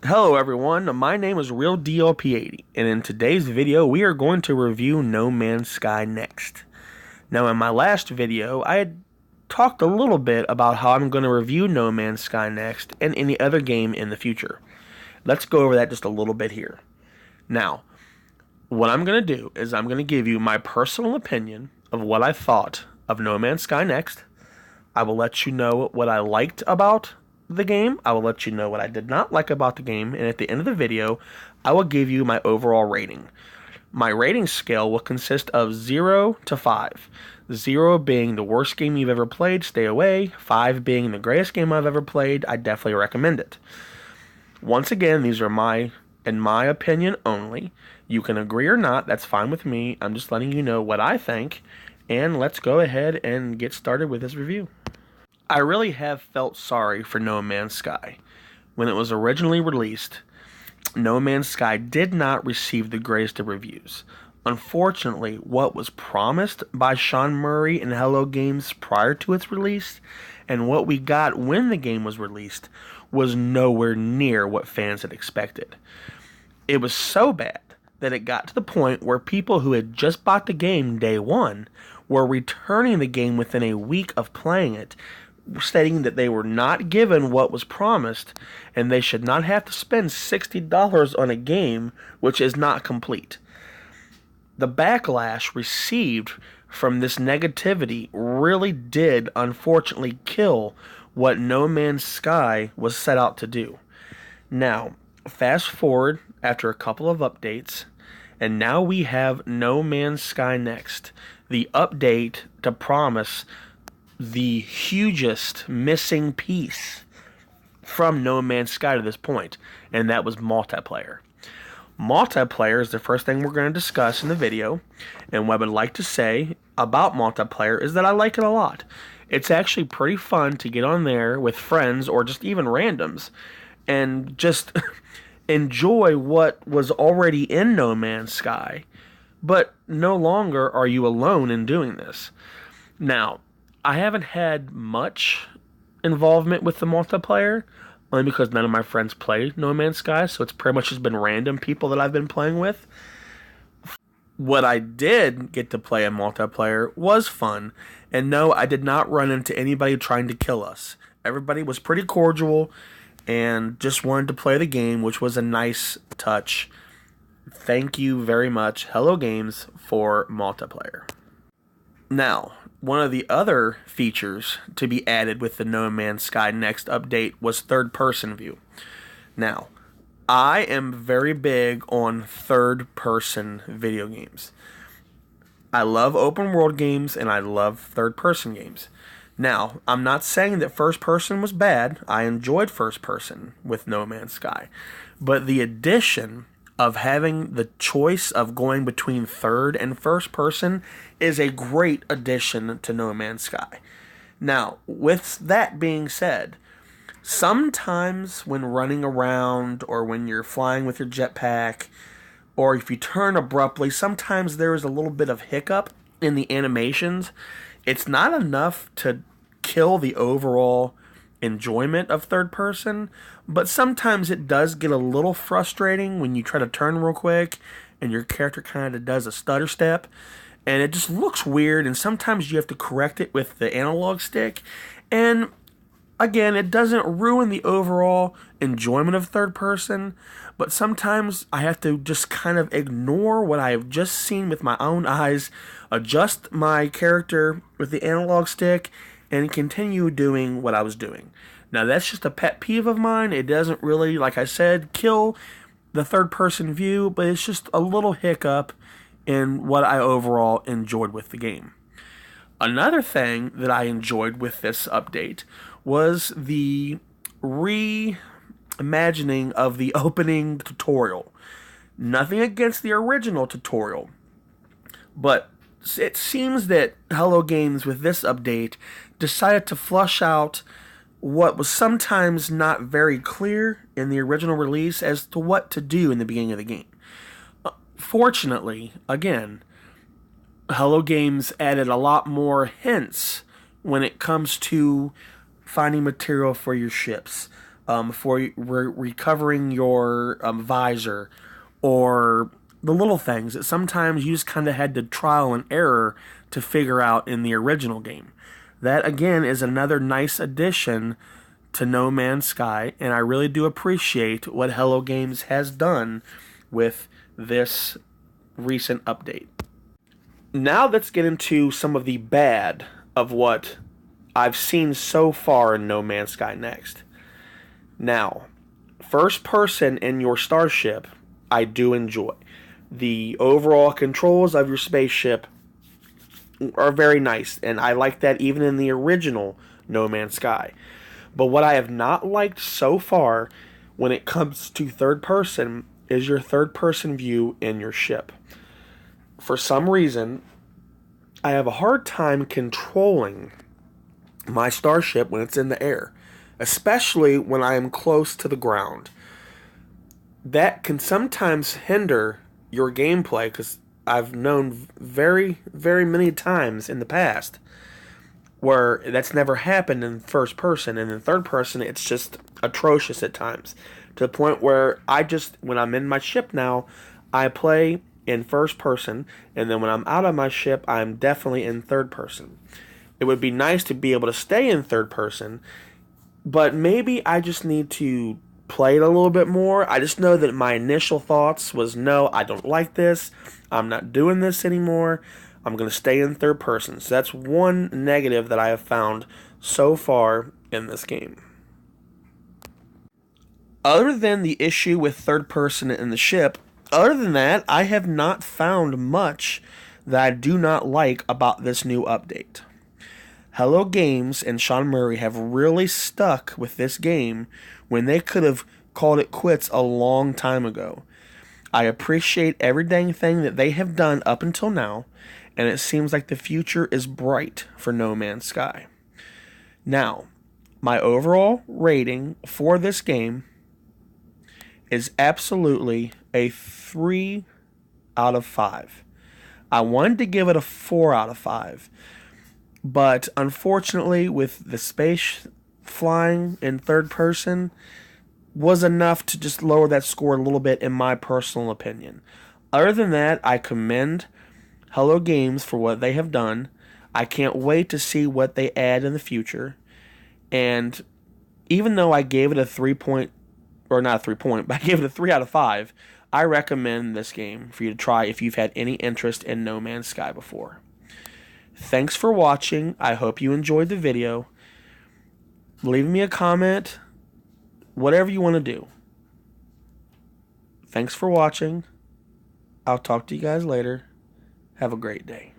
Hello everyone, my name is Real DLP80, and in today's video we are going to review No Man's Sky Next. Now in my last video, I had talked a little bit about how I'm going to review No Man's Sky Next and any other game in the future. Let's go over that just a little bit here. Now, what I'm going to do is I'm going to give you my personal opinion of what I thought of No Man's Sky Next. I will let you know what I liked about the game. I will let you know what I did not like about the game, and at the end of the video, I will give you my overall rating. My rating scale will consist of 0 to 5. 0 being the worst game you've ever played, stay away. 5 being the greatest game I've ever played, I definitely recommend it. Once again, these are in my opinion only. You can agree or not, that's fine with me. I'm just letting you know what I think, and let's go ahead and get started with this review. I really have felt sorry for No Man's Sky. When it was originally released, No Man's Sky did not receive the greatest of reviews. Unfortunately, what was promised by Sean Murray and Hello Games prior to its release, and what we got when the game was released, was nowhere near what fans had expected. It was so bad that it got to the point where people who had just bought the game day one were returning the game within a week of playing it, stating that they were not given what was promised and they should not have to spend $60 on a game which is not complete. The backlash received from this negativity really did unfortunately kill what No Man's Sky was set out to do. Now, fast forward after a couple of updates, and now we have No Man's Sky Next, the update to promise the hugest missing piece from No Man's Sky to this point, and that was multiplayer. Multiplayer is the first thing we're going to discuss in the video, and what I would like to say about multiplayer is that I like it a lot. It's actually pretty fun to get on there with friends or just even randoms and just enjoy what was already in No Man's Sky, but no longer are you alone in doing this. Now, I haven't had much involvement with the multiplayer, only because none of my friends play No Man's Sky, so it's pretty much just been random people that I've been playing with. What I did get to play in multiplayer was fun, and no, I did not run into anybody trying to kill us. Everybody was pretty cordial and just wanted to play the game, which was a nice touch. Thank you very much, Hello Games, for multiplayer. Now, one of the other features to be added with the No Man's Sky Next update was third-person view. Now, I am very big on third-person video games. I love open-world games, and I love third-person games. Now, I'm not saying that first-person was bad. I enjoyed first-person with No Man's Sky. But the addition of having the choice of going between third and first person is a great addition to No Man's Sky. Now, with that being said, sometimes when running around or when you're flying with your jetpack or if you turn abruptly, sometimes there is a little bit of hiccup in the animations. It's not enough to kill the overall enjoyment of third person, but sometimes it does get a little frustrating when you try to turn real quick and your character kind of does a stutter step and it just looks weird, and sometimes you have to correct it with the analog stick, and again, it doesn't ruin the overall enjoyment of third person, but sometimes I have to just kind of ignore what I have just seen with my own eyes, adjust my character with the analog stick, and continue doing what I was doing. Now, that's just a pet peeve of mine. It doesn't really, like I said, kill the third-person view, but it's just a little hiccup in what I overall enjoyed with the game. Another thing that I enjoyed with this update was the reimagining of the opening tutorial. Nothing against the original tutorial, but it seems that Hello Games with this update decided to flush out what was sometimes not very clear in the original release as to what to do in the beginning of the game. Fortunately, again, Hello Games added a lot more hints when it comes to finding material for your ships, for recovering your visor, or the little things that sometimes you just kind of had to trial and error to figure out in the original game. That, again, is another nice addition to No Man's Sky, and I really do appreciate what Hello Games has done with this recent update. Now let's get into some of the bad of what I've seen so far in No Man's Sky Next. Now, first person in your starship, I do enjoy. The overall controls of your spaceship are very nice, and I like that even in the original No Man's Sky. But what I have not liked so far when it comes to third person is your third person view in your ship. For some reason, I have a hard time controlling my starship when it's in the air, especially when I am close to the ground. That can sometimes hinder your gameplay, because I've known very, very many times in the past where that's never happened in first person, and in third person it's just atrocious at times, to the point where when I'm in my ship now, I play in first person, and then when I'm out of my ship, I'm definitely in third person. It would be nice to be able to stay in third person, but maybe I just need to play it a little bit more. I just know that my initial thoughts was, no, I don't like this, I'm not doing this anymore, I'm going to stay in third person. So that's one negative that I have found so far in this game. Other than the issue with third person in the ship, other than that, I have not found much that I do not like about this new update. Hello Games and Sean Murray have really stuck with this game when they could have called it quits a long time ago. I appreciate every dang thing that they have done up until now, and it seems like the future is bright for No Man's Sky. Now, my overall rating for this game is absolutely a 3 out of 5. I wanted to give it a 4 out of 5, but unfortunately, with the space flying in third person, was enough to just lower that score a little bit, in my personal opinion. Other than that, I commend Hello Games for what they have done. I can't wait to see what they add in the future. And even though I gave it a 3 point, or not a 3 point, but I gave it a 3 out of 5, I recommend this game for you to try if you've had any interest in No Man's Sky before. Thanks for watching. I hope you enjoyed the video. Leave me a comment, whatever you want to do. Thanks for watching. I'll talk to you guys later. Have a great day.